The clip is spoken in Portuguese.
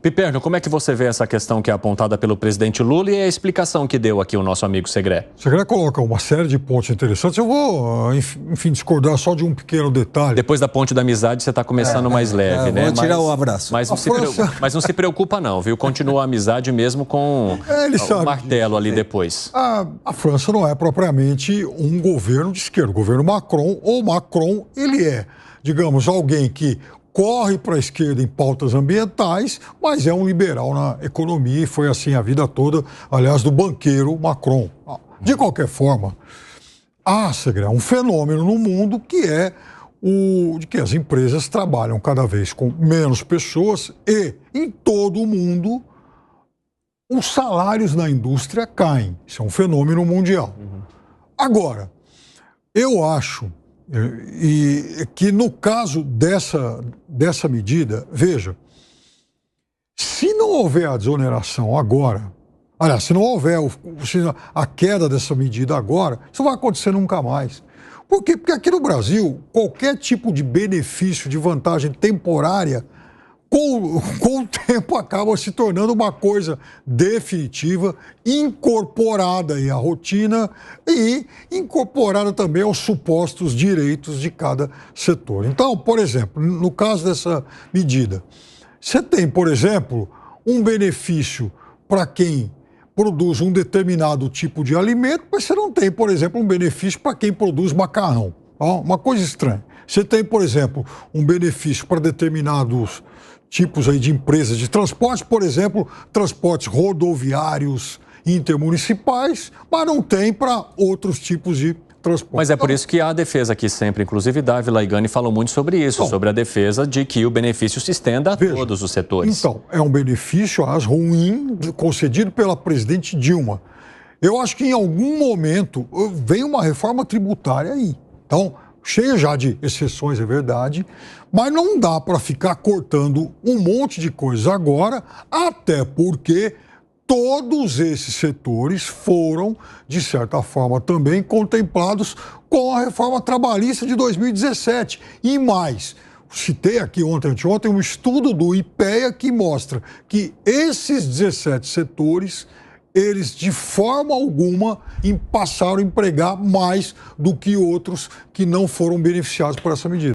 Piperno, como é que você vê essa questão que é apontada pelo presidente Lula e a explicação que deu aqui o nosso amigo Segré? Segré coloca uma série de pontos interessantes. Eu vou, enfim, discordar só de um pequeno detalhe. Depois da ponte da amizade, você está começando mais leve, né? Vou tirar o abraço. Mas não se preocupa não, viu? Continua a amizade mesmo com o martelo ali depois. A França não é propriamente um governo de esquerda. O governo Macron, ou Macron, ele é, digamos, alguém que corre para a esquerda em pautas ambientais, mas é um liberal na economia e foi assim a vida toda, aliás, do banqueiro Macron. De qualquer forma, há, Segré, um fenômeno no mundo que é o de que as empresas trabalham cada vez com menos pessoas e, em todo o mundo, os salários na indústria caem. Isso é um fenômeno mundial. Agora, eu acho que no caso dessa medida, veja, se não houver a desoneração agora, aliás, se não houver a queda dessa medida agora, isso não vai acontecer nunca mais. Por quê? Porque aqui no Brasil, qualquer tipo de benefício, de vantagem temporária, com o tempo acaba se tornando uma coisa definitiva, incorporada à rotina e incorporada também aos supostos direitos de cada setor. Então, por exemplo, no caso dessa medida, você tem, por exemplo, um benefício para quem produz um determinado tipo de alimento, mas você não tem, por exemplo, um benefício para quem produz macarrão. Uma coisa estranha. Você tem, por exemplo, um benefício para determinados tipos aí de empresas de transporte, por exemplo, transportes rodoviários intermunicipais, mas não tem para outros tipos de transporte. Mas é por isso que há a defesa aqui sempre, inclusive Dávila e Gani falam muito sobre isso, sobre a defesa de que o benefício se estenda a todos os setores. Então, é um benefício, aliás, ruim, concedido pela presidente Dilma. Eu acho que em algum momento vem uma reforma tributária aí. Então, cheia já de exceções, é verdade, mas não dá para ficar cortando um monte de coisa agora, até porque todos esses setores foram, de certa forma, também contemplados com a reforma trabalhista de 2017. E mais, citei aqui anteontem, um estudo do IPEA que mostra que esses 17 setores, eles de forma alguma passaram a empregar mais do que outros que não foram beneficiados por essa medida.